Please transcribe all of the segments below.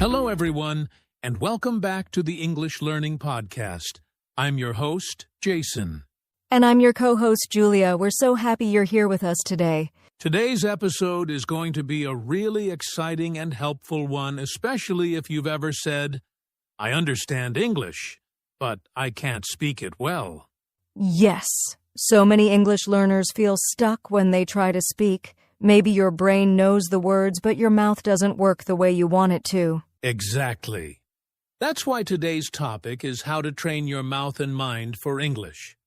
Hello, everyone, and welcome back to the English Learning Podcast. I'm your host, Jason. And I'm your co-host, Julia. We're so happy you're here with us today. Today's episode is going to be a really exciting and helpful one, especially if you've ever said, I understand English, but I can't speak it well. Yes. So many English learners feel stuck when they try to speak. Maybe your brain knows the words, but your mouth doesn't work the way you want it to. Exactly. That's why today's topic is how to train your mouth and mind for English.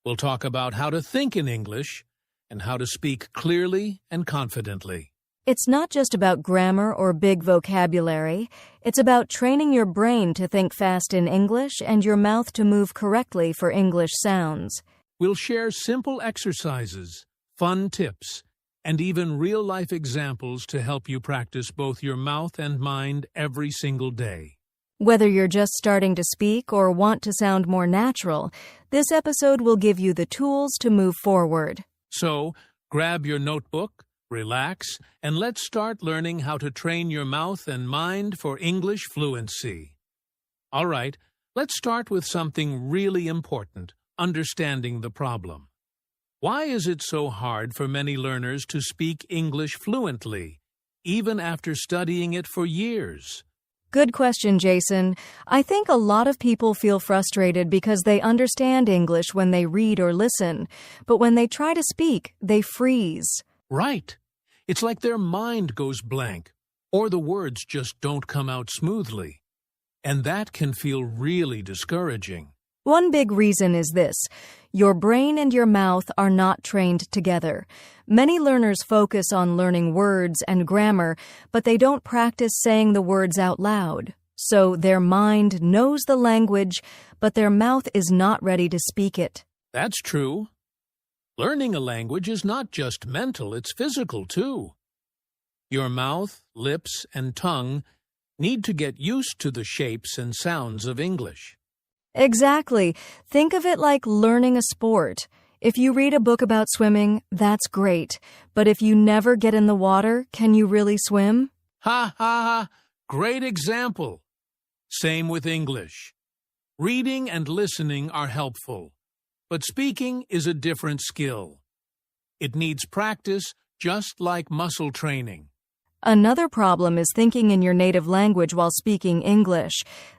We'll talk about how to think in English and how to speak clearly and confidently. It's not just about grammar or big vocabulary. It's about training your brain to think fast in English and your mouth to move correctly for English sounds. We'll share simple exercises, fun tips, and even real-life examples to help you practice both your mouth and mind every single day. Whether you're just starting to speak or want to sound more natural, this episode will give you the tools to move forward. So, grab your notebook, relax, and let's start learning how to train your mouth and mind for English fluency. All right, let's start with something really important, understanding the problem. Why is it so hard for many learners to speak English fluently, even after studying it for years? Good question, Jason. I think a lot of people feel frustrated because they understand English when they read or listen, but when they try to speak, they freeze. Right. It's like their mind goes blank, or the words just don't come out smoothly. And that can feel really discouraging. One big reason is this. Your brain and your mouth are not trained together. Many learners focus on learning words and grammar, but they don't practice saying the words out loud. So their mind knows the language, but their mouth is not ready to speak it. That's true. Learning a language is not just mental, it's physical too. Your mouth, lips, and tongue need to get used to the shapes and sounds of English. Exactly. Think of it like learning a sport. If you read a book about swimming, that's great. But if you never get in the water, can you really swim? Ha ha ha! Great example. Same with English. Reading and listening are helpful, but speaking is a different skill. It needs practice just like muscle training. Another problem is thinking in your native language while speaking English.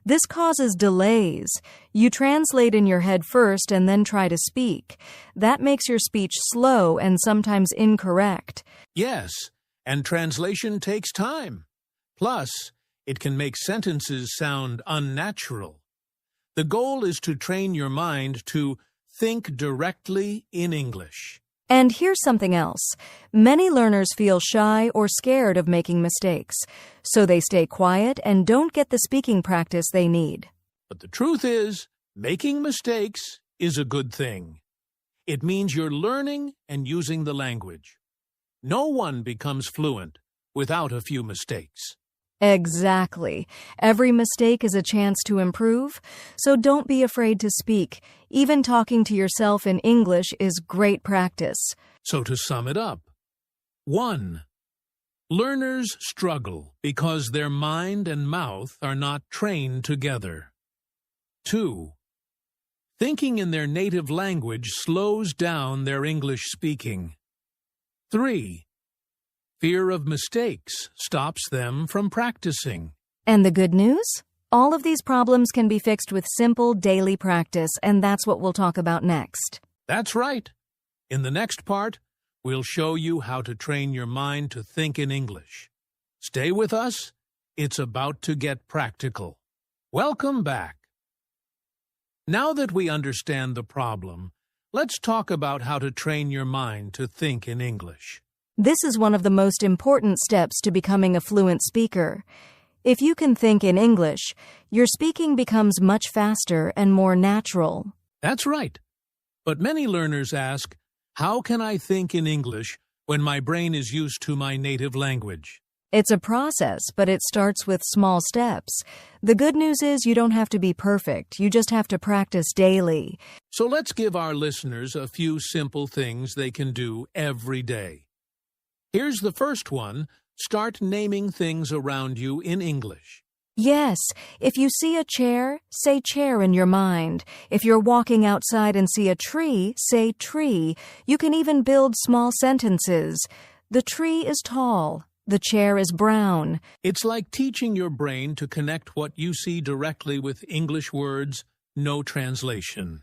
This causes delays. You translate in your head first and then try to speak. That makes your speech slow and sometimes incorrect. Yes, and translation takes time. Plus, it can make sentences sound unnatural. The goal is to train your mind to think directly in English. And here's something else. Many learners feel shy or scared of making mistakes, so they stay quiet and don't get the speaking practice they need. But the truth is, making mistakes is a good thing. It means you're learning and using the language. No one becomes fluent without a few mistakes. Exactly. Every mistake is a chance to improve, so don't be afraid to speak. Even talking to yourself in English is great practice. So to sum it up, 1. Learners struggle because their mind and mouth are not trained together. 2. Thinking in their native language slows down their English speaking. 3. Fear of mistakes stops them from practicing. And the good news? All of these problems can be fixed with simple daily practice, and that's what we'll talk about next. That's right. In the next part, we'll show you how to train your mind to think in English. Stay with us. It's about to get practical. Welcome back. Now that we understand the problem, let's talk about how to train your mind to think in English. This is one of the most important steps to becoming a fluent speaker. If you can think in English, your speaking becomes much faster and more natural. That's right. But many learners ask, how can I think in English when my brain is used to my native language? It's a process, but it starts with small steps. The good news is you don't have to be perfect. You just have to practice daily. So let's give our listeners a few simple things they can do every day. Here's the first one, Start naming things around you in English. Yes, if you see a chair, say chair in your mind. If you're walking outside and see a tree, say tree. You can even build small sentences. The tree is tall. The chair is brown. It's like teaching your brain to connect what you see directly with English words, no translation.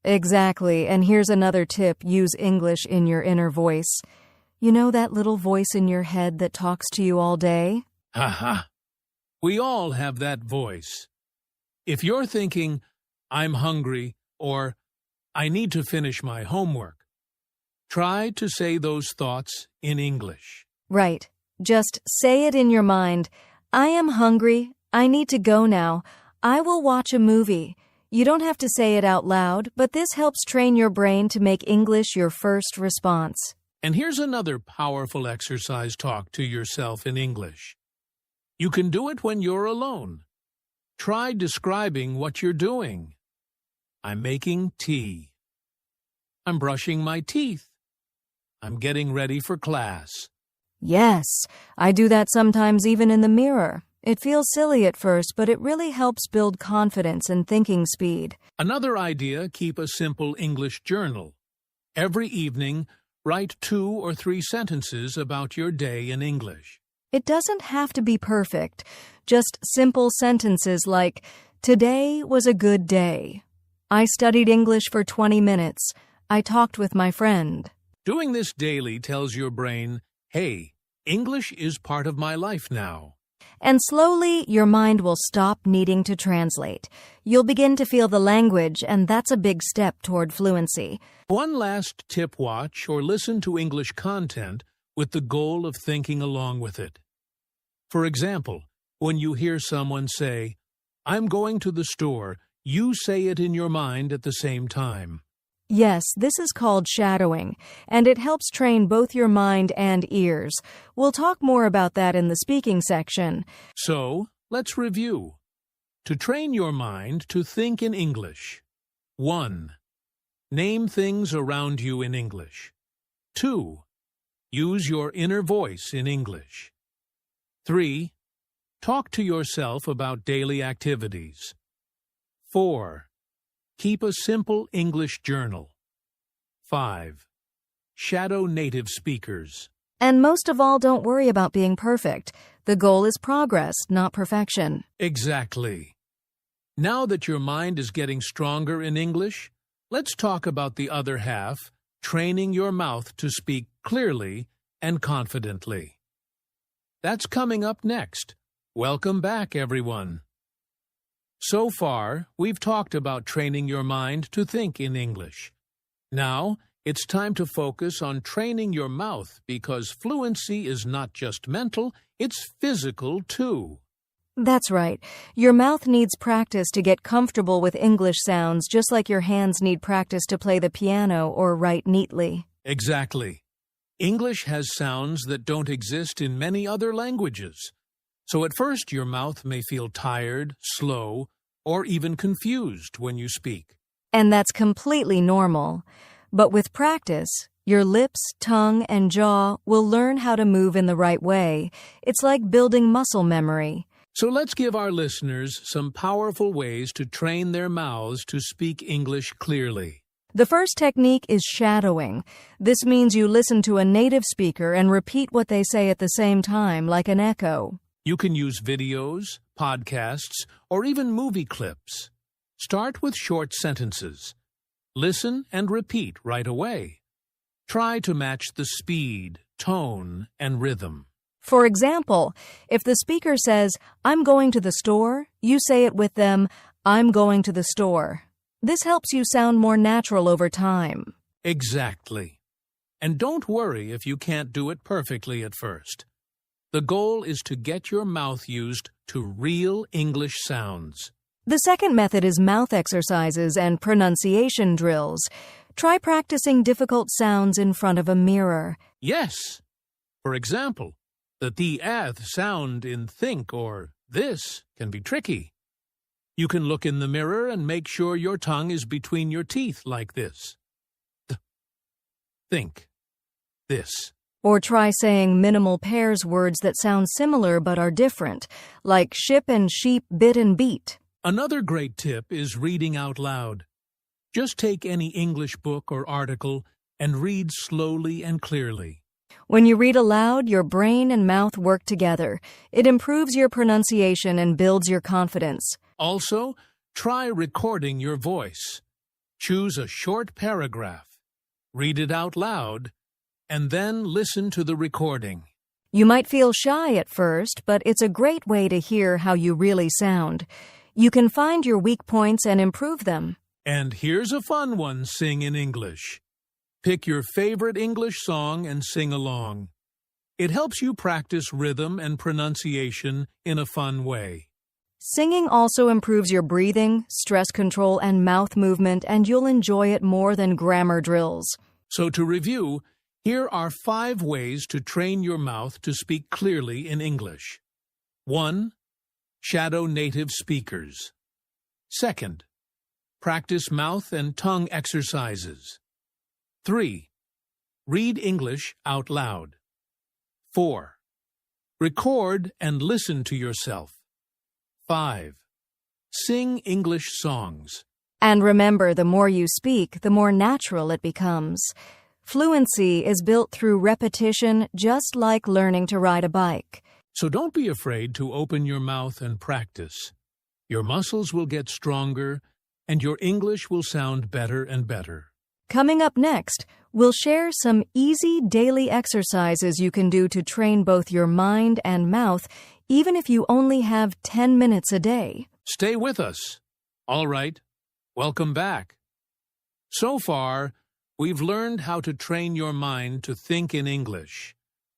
Exactly, and here's another tip. Use English in your inner voice. You know that little voice in your head that talks to you all day? Ha ha! We all have that voice. If you're thinking, I'm hungry, or I need to finish my homework, try to say those thoughts in English. Right. Just say it in your mind. I am hungry. I need to go now. I will watch a movie. You don't have to say it out loud, but this helps train your brain to make English your first response. And here's another powerful exercise talk to yourself in English. You can do it when you're alone. Try describing what you're doing. I'm making tea. I'm brushing my teeth. I'm getting ready for class. Yes, I do that sometimes even in the mirror. It feels silly at first, but it really helps build confidence and thinking speed. Another idea, keep a simple English journal. Every evening, write 2 or 3 sentences about your day in English. It doesn't have to be perfect. Just simple sentences like, today was a good day. I studied English for 20 minutes. I talked with my friend. Doing this daily tells your brain, hey, English is part of my life now. And slowly, your mind will stop needing to translate. You'll begin to feel the language, and that's a big step toward fluency. One last tip, watch or listen to English content with the goal of thinking along with it. For example, when you hear someone say, I'm going to the store, you say it in your mind at the same time. Yes, this is called shadowing, and it helps train both your mind and ears. We'll talk more about that in the speaking section. So, let's review. To train your mind to think in English. 1. Name things around you in English. 2. Use your inner voice in English. 3. Talk to yourself about daily activities. 4. Keep a simple English journal. 5. Shadow native speakers. And most of all, don't worry about being perfect. The goal is progress, not perfection. Exactly. Now that your mind is getting stronger in English, let's talk about the other half, training your mouth to speak clearly and confidently. That's coming up next. Welcome back, everyone. So far, we've talked about training your mind to think in English. Now, it's time to focus on training your mouth because fluency is not just mental, it's physical too. That's right. Your mouth needs practice to get comfortable with English sounds, just like your hands need practice to play the piano or write neatly. Exactly. English has sounds that don't exist in many other languages. So at first your mouth may feel tired, slow, or even confused when you speak. And that's completely normal. But with practice, your lips, tongue, and jaw will learn how to move in the right way. It's like building muscle memory. So let's give our listeners some powerful ways to train their mouths to speak English clearly. The first technique is shadowing. This means you listen to a native speaker and repeat what they say at the same time, like an echo. You can use videos, podcasts, or even movie clips. Start with short sentences. Listen and repeat right away. Try to match the speed, tone, and rhythm. For example, if the speaker says, I'm going to the store, you say it with them, I'm going to the store. This helps you sound more natural over time. Exactly. And don't worry if you can't do it perfectly at first. The goal is to get your mouth used to real English sounds. The second method is mouth exercises and pronunciation drills. Try practicing difficult sounds in front of a mirror. Yes. For example, the th sound in think or this can be tricky. You can look in the mirror and make sure your tongue is between your teeth like this. Think. This. Or try saying minimal pairs words that sound similar but are different, like ship and sheep, bit and beat. Another great tip is reading out loud. Just take any English book or article and read slowly and clearly. When you read aloud, your brain and mouth work together. It improves your pronunciation and builds your confidence. Also, try recording your voice. Choose a short paragraph, read it out loud, and then listen to the recording. You might feel shy at first, but it's a great way to hear how you really sound. You can find your weak points and improve them. And here's a fun one: sing in English. Pick your favorite English song and sing along. It helps you practice rhythm and pronunciation in a fun way. Singing also improves your breathing, stress control, and mouth movement, and you'll enjoy it more than grammar drills. So to review, here are 5 ways to train your mouth to speak clearly in English. 1. Shadow native speakers. 2. Practice mouth and tongue exercises. 3. Read English out loud. 4. Record and listen to yourself. 5. Sing English songs. And remember, the more you speak, the more natural it becomes. Fluency is built through repetition, just like learning to ride a bike. So don't be afraid to open your mouth and practice. Your muscles will get stronger, and your English will sound better and better. Coming up next, we'll share some easy daily exercises you can do to train both your mind and mouth, even if you only have 10 minutes a day. Stay with us. All right, welcome back. So far, we've learned how to train your mind to think in English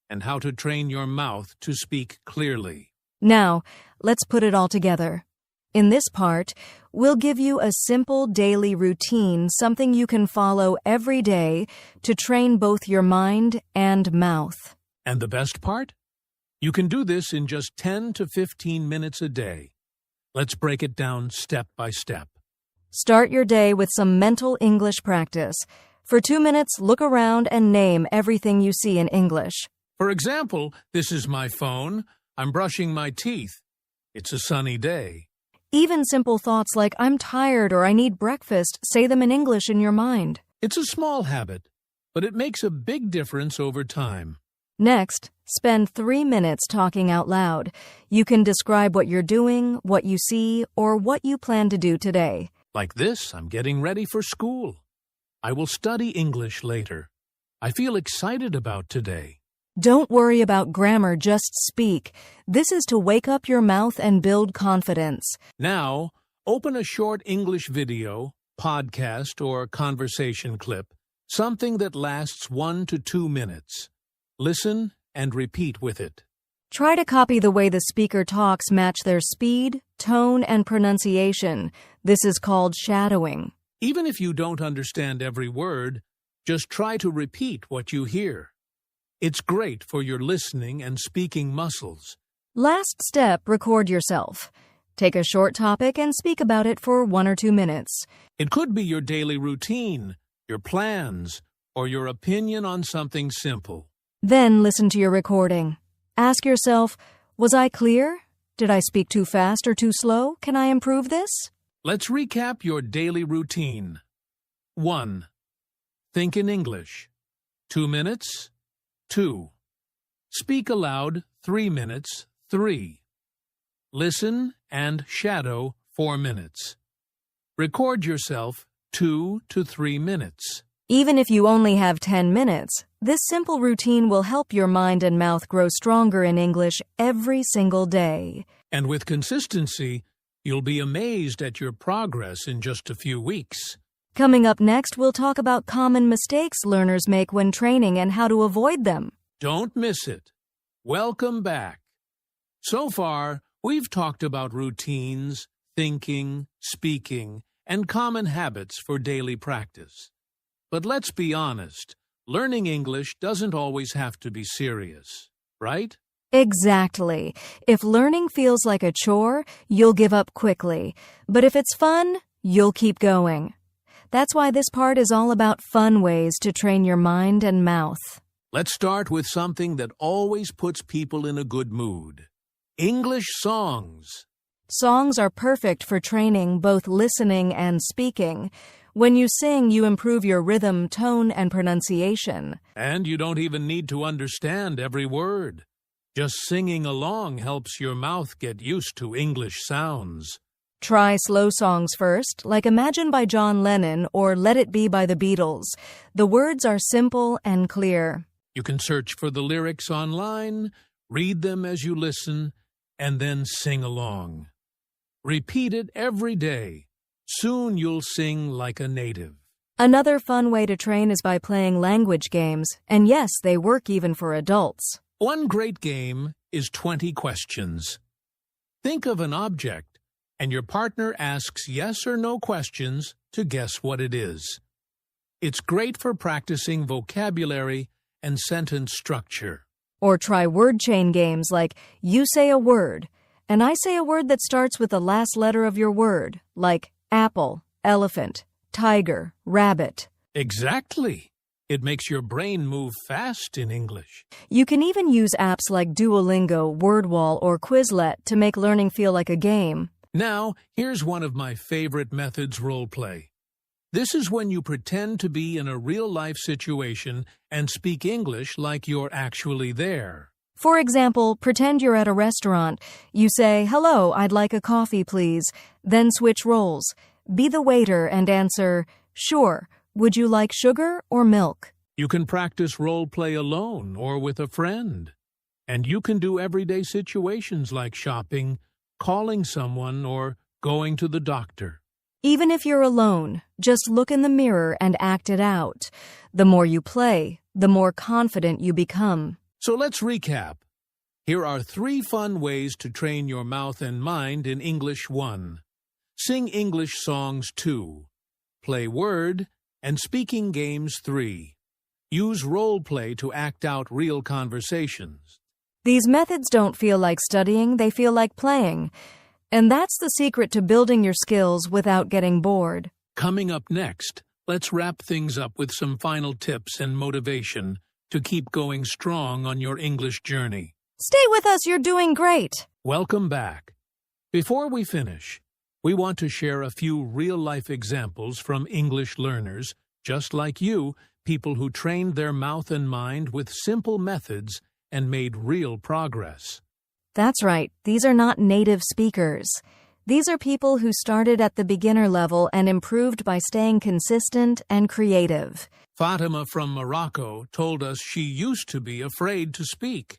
and how to train your mouth to speak clearly. Now, let's put it all together. In this part, we'll give you a simple daily routine, something you can follow every day to train both your mind and mouth. And the best part? You can do this in just 10 to 15 minutes a day. Let's break it down step by step. Start your day with some mental English practice. For 2 minutes, look around and name everything you see in English. For example, this is my phone. I'm brushing my teeth. It's a sunny day. Even simple thoughts like, I'm tired or I need breakfast, say them in English in your mind. It's a small habit, but it makes a big difference over time. Next, spend 3 minutes talking out loud. You can describe what you're doing, what you see, or what you plan to do today. Like this, I'm getting ready for school. I will study English later. I feel excited about today. Don't worry about grammar, just speak. This is to wake up your mouth and build confidence. Now, open a short English video, podcast, or conversation clip, something that lasts 1 to 2 minutes. Listen and repeat with it. Try to copy the way the speaker talks, match their speed, tone, and pronunciation. This is called shadowing. Even if you don't understand every word, just try to repeat what you hear. It's great for your listening and speaking muscles. Last step, record yourself. Take a short topic and speak about it for 1 or 2 minutes. It could be your daily routine, your plans, or your opinion on something simple. Then listen to your recording. Ask yourself, was I clear? Did I speak too fast or too slow? Can I improve this? Let's recap your daily routine. 1. Think in English. 2 minutes. 2. Speak aloud, 3 minutes, 3. Listen and shadow, 4 minutes. Record yourself, 2 to 3 minutes. Even if you only have 10 minutes, this simple routine will help your mind and mouth grow stronger in English every single day. And with consistency, you'll be amazed at your progress in just a few weeks. Coming up next, we'll talk about common mistakes learners make when training and how to avoid them. Don't miss it. Welcome back. So far, we've talked about routines, thinking, speaking, and common habits for daily practice. But let's be honest, learning English doesn't always have to be serious, right? Exactly. If learning feels like a chore, you'll give up quickly. But if it's fun, you'll keep going. That's why this part is all about fun ways to train your mind and mouth. Let's start with something that always puts people in a good mood. English songs. Songs are perfect for training both listening and speaking. When you sing, you improve your rhythm, tone, and pronunciation. And you don't even need to understand every word. Just singing along helps your mouth get used to English sounds. Try slow songs first, like Imagine by John Lennon or Let It Be by the Beatles. The words are simple and clear. You can search for the lyrics online, read them as you listen, and then sing along. Repeat it every day. Soon you'll sing like a native. Another fun way to train is by playing language games, and yes, they work even for adults. One great game is 20 questions. Think of an object, and your partner asks yes or no questions to guess what it is. It's great for practicing vocabulary and sentence structure. Or try word chain games like you say a word, and I say a word that starts with the last letter of your word, like apple, elephant, tiger, rabbit. Exactly. It makes your brain move fast in English. You can even use apps like Duolingo, WordWall, or Quizlet to make learning feel like a game. Now, here's one of my favorite methods, role play. This is when you pretend to be in a real-life situation and speak English like you're actually there. For example, pretend you're at a restaurant. You say, "Hello, I'd like a coffee, please." Then switch roles. Be the waiter and answer, "Sure. Would you like sugar or milk?" You can practice role play alone or with a friend. And you can do everyday situations like shopping, calling someone, or going to the doctor. Even if you're alone, just look in the mirror and act it out. The more you play, the more confident you become. So let's recap. Here are 3 fun ways to train your mouth and mind in English 1. Sing English songs 2. Play word and speaking games 3. Use role play to act out real conversations. These methods don't feel like studying, they feel like playing. And that's the secret to building your skills without getting bored. Coming up next, let's wrap things up with some final tips and motivation to keep going strong on your English journey. Stay with us, you're doing great. Welcome back. Before we finish, we want to share a few real-life examples from English learners, just like you, people who trained their mouth and mind with simple methods and made real progress. That's right, these are not native speakers. These are people who started at the beginner level and improved by staying consistent and creative. Fatima from Morocco told us she used to be afraid to speak,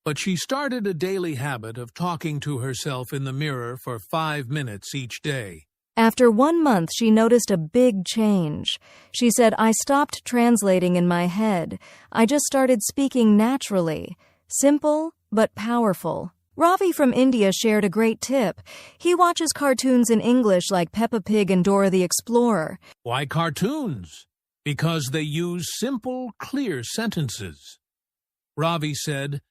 but she started a daily habit of talking to herself in the mirror for 5 minutes each day. After 1 month, she noticed a big change. She said, "I stopped translating in my head. I just started speaking naturally. Simple, but powerful." Ravi from India shared a great tip. He watches cartoons in English like Peppa Pig and Dora the Explorer. Why cartoons? Because they use simple, clear sentences. Ravi said,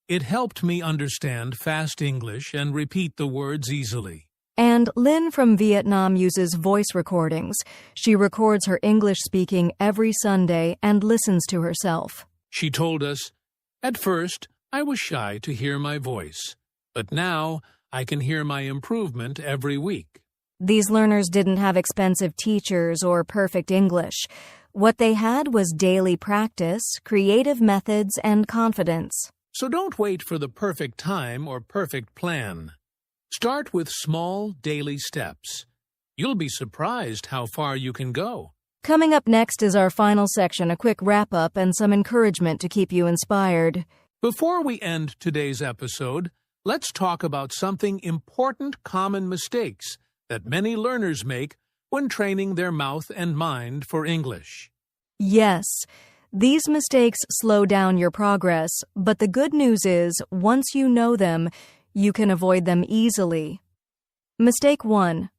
"It helped me understand fast English and repeat the words easily." And Lynn from Vietnam uses voice recordings. She records her English speaking every Sunday and listens to herself. She told us, "At first, I was shy to hear my voice, but now I can hear my improvement every week." These learners didn't have expensive teachers or perfect English. What they had was daily practice, creative methods, and confidence. So don't wait for the perfect time or perfect plan. Start with small daily steps. You'll be surprised how far you can go. Coming up next is our final section, a quick wrap-up and some encouragement to keep you inspired. Before we end today's episode, let's talk about something important common mistakes that many learners make when training their mouth and mind for English. Yes, these mistakes slow down your progress, but the good news is, once you know them, you can avoid them easily. Mistake 1.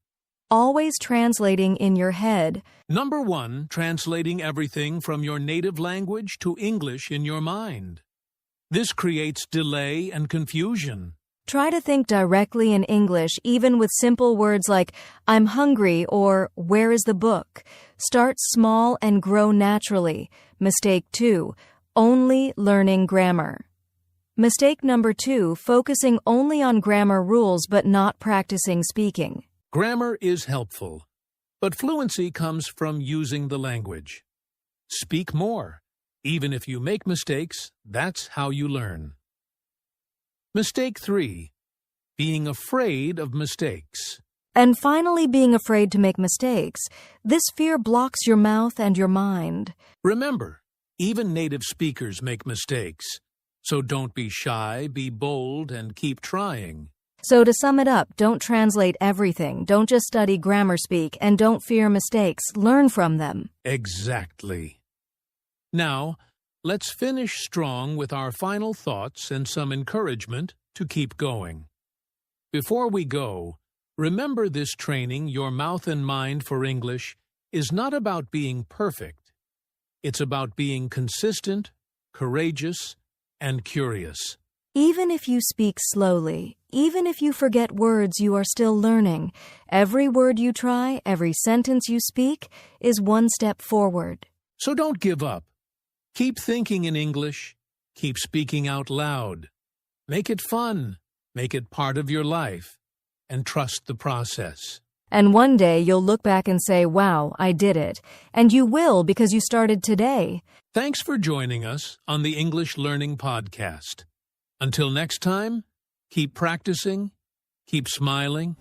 Always translating in your head. Number 1, translating everything from your native language to English in your mind. This creates delay and confusion. Try to think directly in English, even with simple words like, "I'm hungry" or "Where is the book?" Start small and grow naturally. Mistake 2. only learning grammar. Mistake number 2, focusing only on grammar rules but not practicing speaking. Grammar is helpful, but fluency comes from using the language. Speak more. Even if you make mistakes, that's how you learn. Mistake 3, being afraid of mistakes. And finally, being afraid to make mistakes. This fear blocks your mouth and your mind. Remember, even native speakers make mistakes. So don't be shy, be bold, and keep trying. So to sum it up, don't translate everything, don't just study grammar speak, and don't fear mistakes. Learn from them. Exactly. Now, let's finish strong with our final thoughts and some encouragement to keep going. Before we go, remember this training, Your Mouth and Mind for English, is not about being perfect. It's about being consistent, courageous, and curious. Even if you speak slowly, even if you forget words, you are still learning. Every word you try, every sentence you speak, is one step forward. So don't give up. Keep thinking in English. Keep speaking out loud. Make it fun. Make it part of your life. And trust the process. And one day you'll look back and say, wow, I did it. And you will, because you started today. Thanks for joining us on the English Learning Podcast. Until next time, keep practicing, keep smiling,